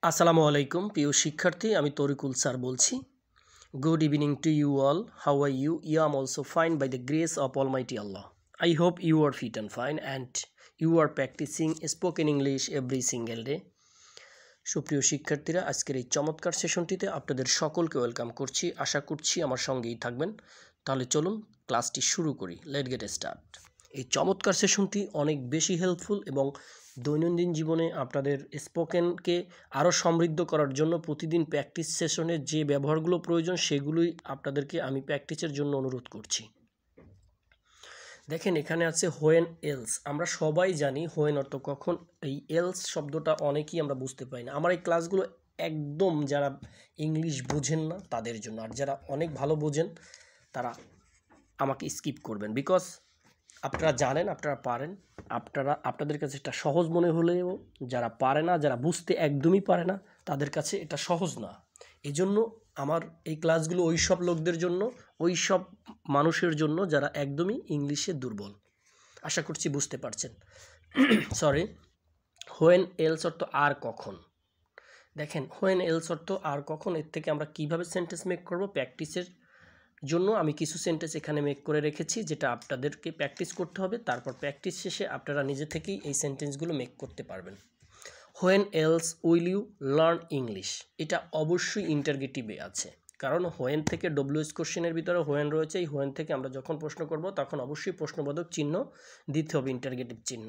আসসালামু আলাইকুম প্রিয় শিক্ষার্থী, আমি তরিকুল স্যার বলছি। Good evening to you all. How are you? You am also fine by the grace of Almighty Allah. I hope you are fit and fine and you are practicing spoken English every single day. সুপ্রিয় শিক্ষার্থীরা, আজকের এই চমৎকার সেশনটিতে আপনাদের সকলকে welcome করছি। আশা করছি আমার সঙ্গেই থাকবেন। তাহলে চলুন ক্লাসটি শুরু করি। Late get start. এই চমৎকার সেশনটি অনেক বেশি হেল্পফুল এবং দৈনন্দিন জীবনে আপনাদের স্পোকেনকে আরও সমৃদ্ধ করার জন্য প্রতিদিন প্র্যাকটিস সেশনে যে ব্যবহারগুলো প্রয়োজন সেগুলোই আপনাদেরকে আমি প্র্যাকটিসের জন্য অনুরোধ করছি। দেখেন, এখানে আছে হোয়েন এলস। আমরা সবাই জানি হোয়েন অর্থ কখন। এই এলস শব্দটা অনেকেই আমরা বুঝতে পারি না। আমার এই ক্লাসগুলো একদম যারা ইংলিশ বোঝেন না তাদের জন্য, আর যারা অনেক ভালো বোঝেন তারা আমাকে স্কিপ করবেন, বিকজ আপনারা জানেন, আপনারা পারেন, আপনাদের কাছে এটা সহজ মনে হলেও যারা পারে না, যারা বুঝতে একদমই পারে না, তাদের কাছে এটা সহজ না। এই জন্য আমার এই ক্লাসগুলো ওই সব লোকদের জন্য, ওই সব মানুষের জন্য যারা একদমই ইংলিশে দুর্বল। আশা করছি বুঝতে পারছেন। সরি। হোয়েন এলস অর্থ আর কখন। দেখেন, হোয়েন এলস অর্থ আর কখন, এর থেকে আমরা কিভাবে সেন্টেন্স মেক করব প্র্যাকটিসের জন্য আমি কিছু সেন্টেন্স এখানে মেক করে রেখেছি, যেটা আপনাদেরকে প্র্যাকটিস করতে হবে। তারপর প্র্যাকটিস শেষে আপনারা নিজে থেকেই এই সেন্টেন্সগুলো মেক করতে পারবেন। When else will you learn English, এটা অবশ্যই ইন্টারগেটিভে আছে, কারণ হোয়েন থেকে ডব্লিউএস কোশ্চেনের ভিতরে হোয়েন রয়েছে। এই হোয়েন থেকে আমরা যখন প্রশ্ন করব তখন অবশ্যই প্রশ্নবোধক চিহ্ন দিতে হবে, ইন্টারগেটিভ চিহ্ন।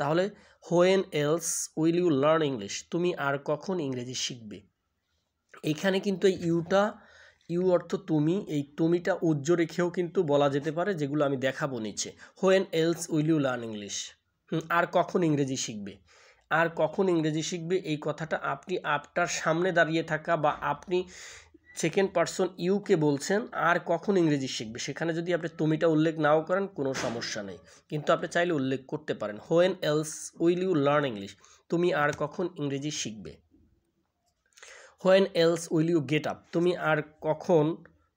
তাহলে when else will you learn English, তুমি আর কখন ইংরেজি শিখবে। এইখানে কিন্তু এই ইউ অর্থ তুমি, এই তুমিটা উজ্জ্ব রেখেও কিন্তু বলা যেতে পারে, যেগুলো আমি দেখাবো নিচে। When else will you learn English, আর কখন ইংরেজি শিখবে। আর কখন ইংরেজি শিখবে এই কথাটা আপনি আপনার সামনে দাঁড়িয়ে থাকা বা আপনি সেকেন্ড পারসন ইউকে বলছেন আর কখন ইংরেজি শিখবে, সেখানে যদি আপনি তুমিটা উল্লেখ নাও করেন কোনো সমস্যা নেই, কিন্তু আপনি চাইলে উল্লেখ করতে পারেন। When else will you learn English, তুমি আর কখন ইংরেজি শিখবে। When else will you get up, তুমি আর কখন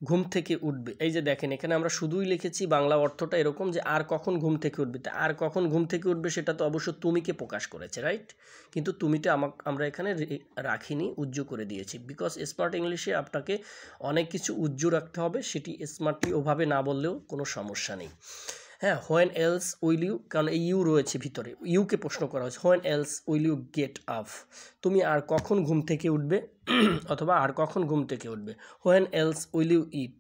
ঘুম থেকে উঠবে। এই যে দেখেন, এখানে আমরা শুধুই লিখেছি বাংলা অর্থটা এরকম যে আর কখন ঘুম থেকে উঠবে। তা আর কখন ঘুম থেকে উঠবে সেটা তো অবশ্য তুমিকে প্রকাশ করেছে, রাইট? কিন্তু তুমিটা আমরা এখানে রাখিনি, উজ্জ্ব করে দিয়েছি, বিকজ স্মার্ট ইংলিশে আপনাকে অনেক কিছু উজ্জ্ব রাখতে হবে, সেটি স্মার্টলি ওভাবে না বললেও কোনো সমস্যা নেই। হ্যাঁ, হোয়েন এলস উইল ইউ, কারণ এই ইউ রয়েছে ভিতরে, ইউকে প্রশ্ন করা হয়েছে। When else will you get up, তুমি আর কখন ঘুম থেকে উঠবে, অথবা আর কখন ঘুম থেকে উঠবে। When else will you eat,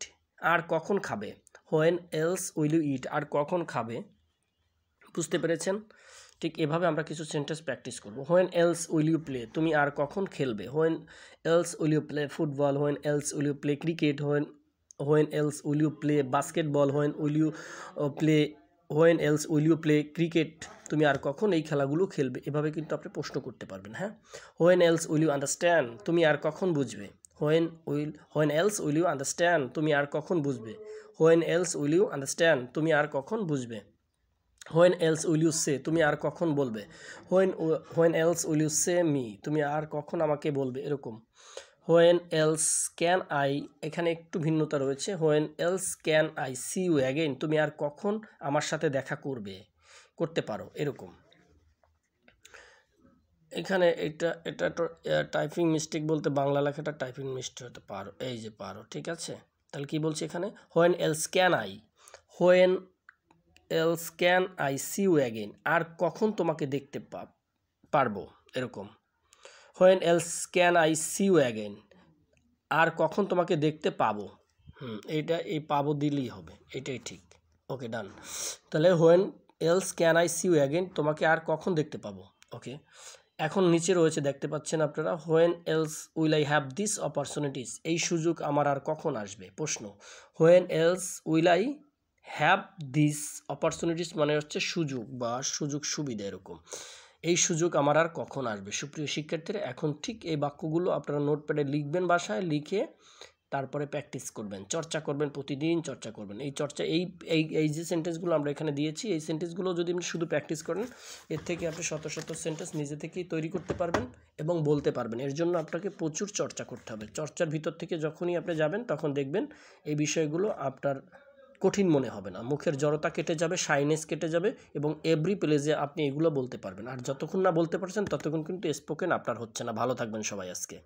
আর কখন খাবে। When else will you eat, আর কখন খাবে। বুঝতে পেরেছেন? ঠিক এভাবে আমরা কিছু সেন্টেন্স প্র্যাকটিস করব। When else will you play, তুমি আর কখন খেলবে। When else will you play football. When else will you play cricket. When else will you play basketball. When else will you play cricket, তুমি আর কখন এই খেলাগুলো খেলবে। এভাবে কিন্তু আপনি প্রশ্ন করতে পারবেন। হ্যাঁ, when else will you understand, তুমি আর কখন বুঝবে। When else will you understand, তুমি আর কখন বুঝবে। When else will you understand, তুমি আর কখন বুঝবে। When else will you say, তুমি আর কখন বলবে। When else will you say me, তুমি আর কখন আমাকে বলবে, এরকম। হোয়েন এলস ক্যান আই, এখানে একটু ভিন্নতা রয়েছে। When else can I see you again, তুমি আর কখন আমার সাথে দেখা করতে পারো, এরকম। এখানে এটা টাইপিং মিস্টেক বলতে বাংলা লেখাটা টাইপিং মিস্টেক হতে পারো, এই যে পারো, ঠিক আছে। তাহলে কি বলছি এখানে, when else can I, when else can I see you again, আর কখন তোমাকে দেখতে পারবো, এরকম। When else can I see you again, আর কখন তোমাকে দেখতে পাবো। এই পাবো দিলেই হবে, এটাই ঠিক। Okay, done. তাহলে when else can I see you again, তোমাকে আর কখন দেখতে পাবো। ওকে, এখন নিচে রয়েছে, দেখতে পাচ্ছেন আপনারা। When else will I have this opportunities, এই সুযোগ আমার আর কখন আসবে। প্রশ্ন, when else will I have this opportunities মানে হচ্ছে সুযোগ বা সুযোগ সুবিধা, এরকম। এই সুযোগ আমার আর কখন আসবে। সুপ্রিয় শিক্ষার্থীরা, এখন ঠিক এই বাক্যগুলো আপনারা নোটপ্যাডে লিখবেন, বাসায় লিখে তারপরে প্র্যাকটিস করবেন, চর্চা করবেন, প্রতিদিন চর্চা করবেন। এই চর্চা এই যে সেন্টেন্সগুলো আমরা এখানে দিয়েছি, এই সেন্টেন্সগুলো যদি আপনি শুধু প্র্যাকটিস করেন, এর থেকে আপনি শত শত সেন্টেন্স নিজে থেকেই তৈরি করতে পারবেন এবং বলতে পারবেন। এর জন্য আপনাকে প্রচুর চর্চা করতে হবে। চর্চার ভিতর থেকে যখনই আপনি যাবেন তখন দেখবেন এই বিষয়গুলো আপনার কঠিন মনে হবে না, মুখের জড়তা কেটে যাবে, শাইনেস কেটে যাবে এবং এভরি প্লেসে আপনি এগুলো বলতে পারবেন। আর যতক্ষণ না বলতে পারছেন ততক্ষণ কিন্তু স্পোকেন আপনার হচ্ছে না। ভালো থাকবেন সবাই আজকে।